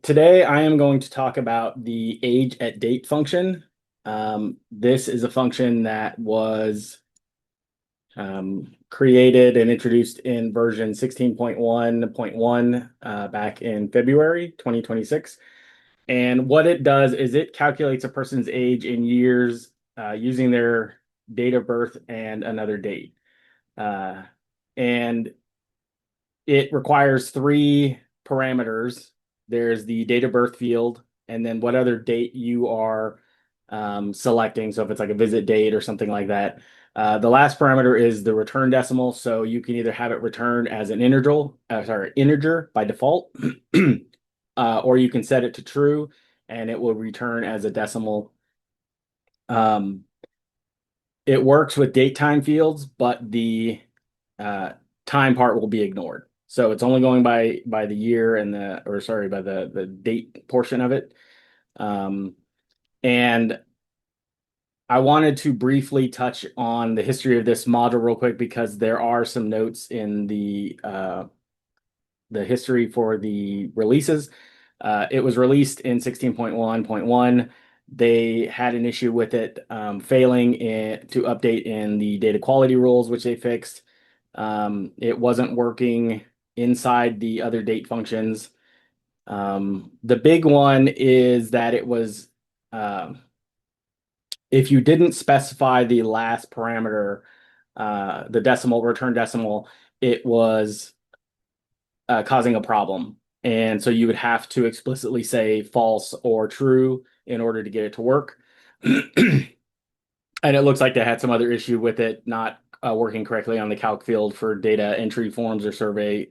Today I am going to talk about the age at date function. This is a function that was created and introduced in version 16.1.1 back in February 2026. And what it does is it calculates a person's age in years using their date of birth and another date. And it requires three parameters. There's the date of birth field, and then what other date you are selecting. So if it's like a visit date or something like that. The last parameter is the return decimal. So you can either have it returned as an integer by default, or you can set it to true and it will return as a decimal. Um, it works with date time fields, but the time part will be ignored. So it's only going by the year and by the date portion of it. And I wanted to briefly touch on the history of this module real quick because there are some notes in the history for the releases. It was released in 16.1.1. They had an issue with it failing to update in the data quality rules, which they fixed. It wasn't working inside the other date functions. The big one is that it was if you didn't specify the last parameter, the return decimal, it was causing a problem. And so you would have to explicitly say false or true in order to get it to work. And it looks like they had some other issue with it not working correctly on the calc field for data entry forms or survey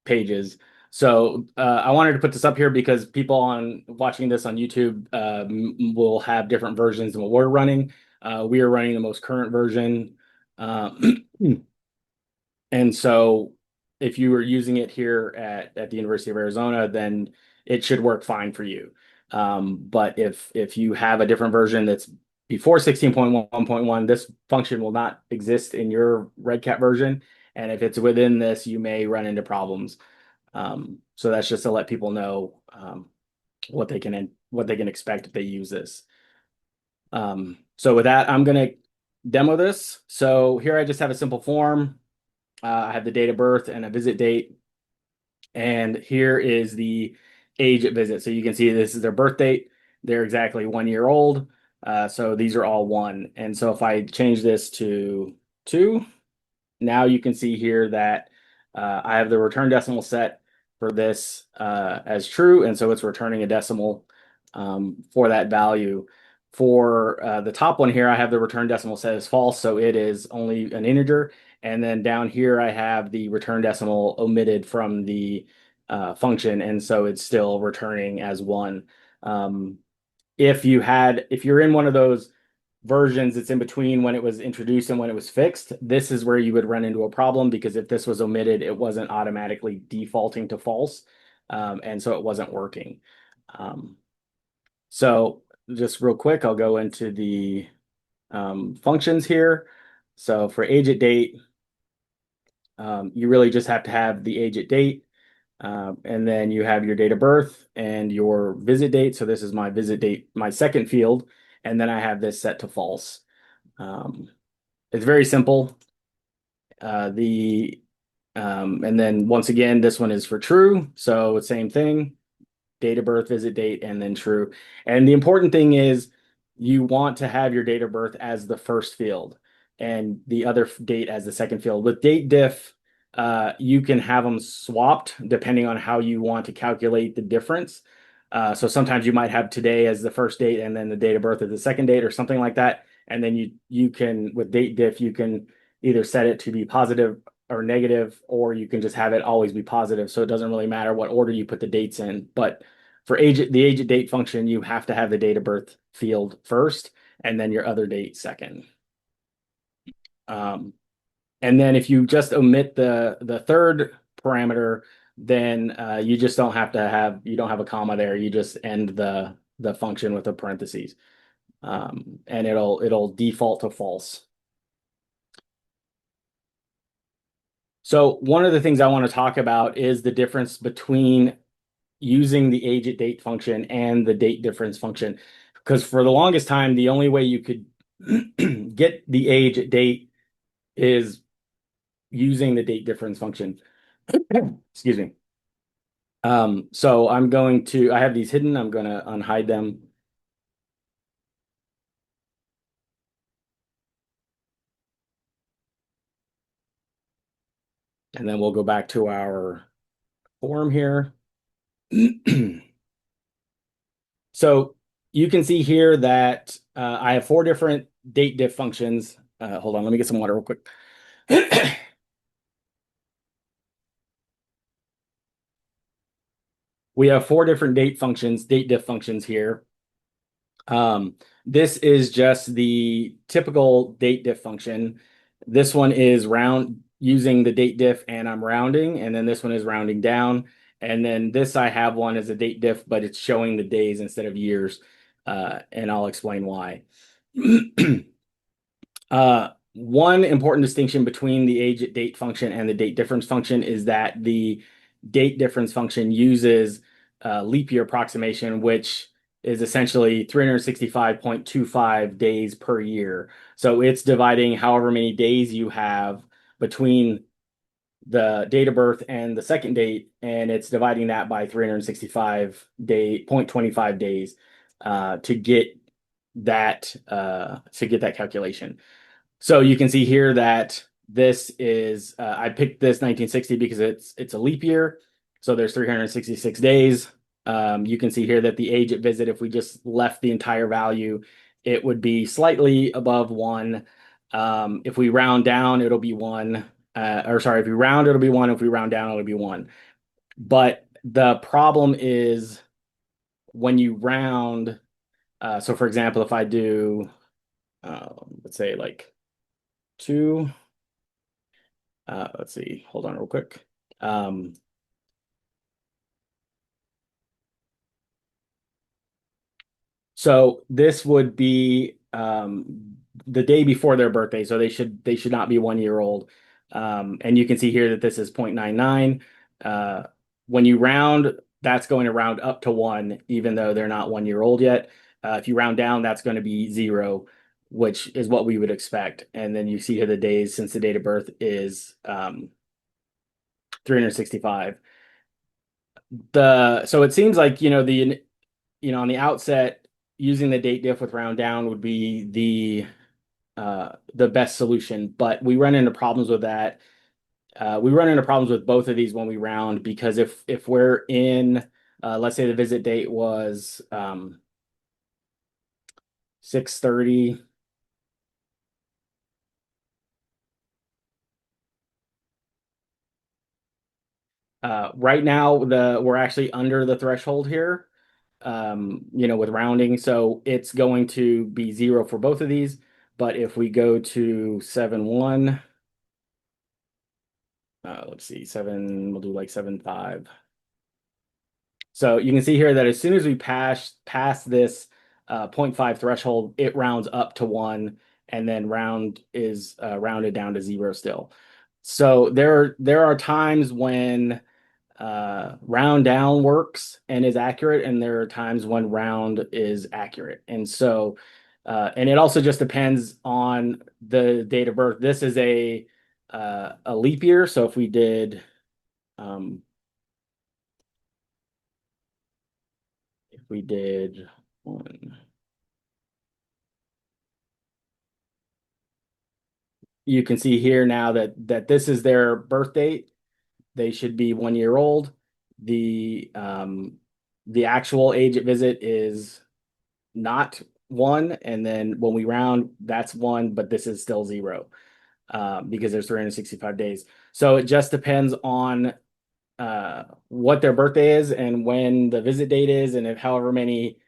pages. So I wanted to put this up here because people watching this on YouTube will have different versions than what we're running. We are running the most current version. And so if you were using it here at the University of Arizona, then it should work fine for you. But if you have a different version that's before 16.1.1, this function will not exist in your REDCap version. And if it's within this, you may run into problems. So that's just to let people know what they can expect if they use this. So with that, I'm going to demo this. So here I just have a simple form. I have the date of birth and a visit date. And here is the age at visit. So you can see this is their birth date. They're exactly 1 year old. So these are all one. And so if I change this to 2, now you can see here that I have the return decimal set for this as true. And so it's returning a decimal for that value. For the top one here, I have the return decimal set as false. So it is only an integer. And then down here, I have the return decimal omitted from the function. And so it's still returning as 1. If you're in one of those versions, it's in between when it was introduced and when it was fixed, this is where you would run into a problem because if this was omitted, it wasn't automatically defaulting to false. And so it wasn't working. So just real quick, I'll go into the functions here. So for age at date, you really just have to have the age at date. And then you have your date of birth and your visit date. So this is my visit date, my second field. And then I have this set to false. It's very simple. And then once again, this one is for true. So same thing, date of birth, visit date, and then true. And the important thing is you want to have your date of birth as the first field and the other date as the second field. With date diff, you can have them swapped depending on how you want to calculate the difference. So sometimes you might have today as the first date and then the date of birth as the second date or something like that. And then you can, with date diff, you can either set it to be positive or negative, or you can just have it always be positive. So it doesn't really matter what order you put the dates in. But for the age at date function, you have to have the date of birth field first and then your other date second. And then if you just omit the third parameter, then you just don't have you don't have a comma there. You just end the function with a parentheses. And it'll default to false. So one of the things I want to talk about is the difference between using the age at date function and the date difference function. Because for the longest time, the only way you could get the age at date is using the date difference function. Excuse me. So I have these hidden, I'm going to unhide them. And then we'll go back to our form here. So you can see here that I have four different date diff functions. Hold on, let me get some water real quick. We have four different date diff functions here. This is just the typical date diff function. This one is round using the date diff and I'm rounding, and then this one is rounding down. And then this I have one as a date diff, but it's showing the days instead of years. And I'll explain why. One important distinction between the age at date function and the date difference function is that the date difference function uses leap year approximation, which is essentially 365.25 days per year. So it's dividing however many days you have between the date of birth and the second date, and it's dividing that by 365.25 days to get that calculation. So you can see here that this is I picked this 1960 because it's a leap year, so there's 366 days. You can see here that the age at visit, if we just left the entire value, it would be slightly above one. If we round down, it'll be one. Or sorry, if we round, it'll be one. If we round down, it'll be one. But the problem is when you round. So for example, if I do, let's say like two. Let's see. Hold on real quick. So this would be the day before their birthday, so they should not be 1 year old. And you can see here that this is 0.99. When you round, that's going to round up to one, even though they're not 1 year old yet. If you round down, that's going to be zero, which is what we would expect. And then you see here the days since the date of birth is 365. So it seems like, on the outset, using the date diff with round down would be the best solution, but we run into problems with that. We run into problems with both of these when we round, because if we're in, let's say the visit date was 6:30. Right now, we're actually under the threshold here, with rounding, so it's going to be zero for both of these. But if we go to 7:1, let's see, we'll do like 7:5. So you can see here that as soon as we pass this 0.5 threshold, it rounds up to one, and then round is rounded down to zero still. So there are times when round down works and is accurate, and there are times when round is accurate. And so, and it also just depends on the date of birth. This is a leap year, so if we did, if we did one, you can see here now that this is their birth date. They should be 1 year old. The actual age at visit is not one, and then when we round, that's one, but this is still zero because there's 365 days. So it just depends on what their birthday is and when the visit date is, and if however many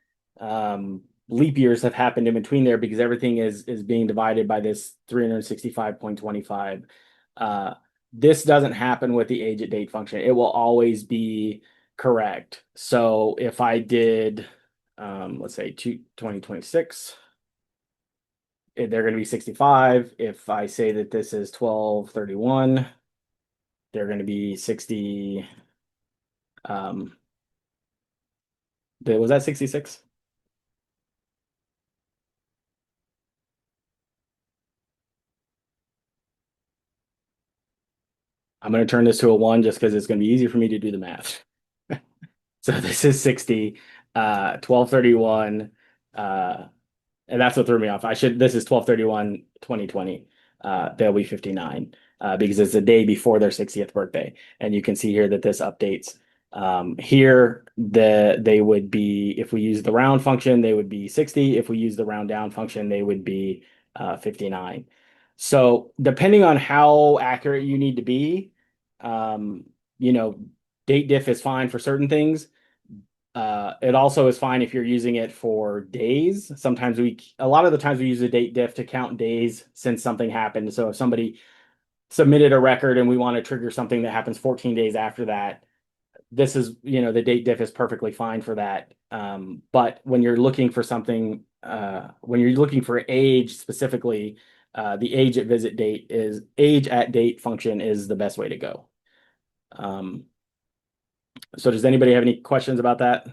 leap years have happened in between there, because everything is being divided by this 365.25. This doesn't happen with the age at date function. It will always be correct. So if I did, let's say 2026, they're going to be 65. If I say that this is 1231, they're going to be 60. Was that 66? I'm going to turn this to a one just because it's going to be easy for me to do the math. So this is 60, 1231, and that's what threw me off. This is 1231, 2020. They'll be 59, because it's the day before their 60th birthday. And you can see here that this updates. Here, they would be, if we use the round function, they would be 60. If we use the round down function, they would be 59. So depending on how accurate you need to be, um, you know, date diff is fine for certain things. It also is fine if you're using it for days. A lot of the times we use a date diff to count days since something happened. So if somebody submitted a record and we want to trigger something that happens 14 days after that, the date diff is perfectly fine for that. But when you're looking for something, when you're looking for age specifically, the age at date function is the best way to go. So does anybody have any questions about that?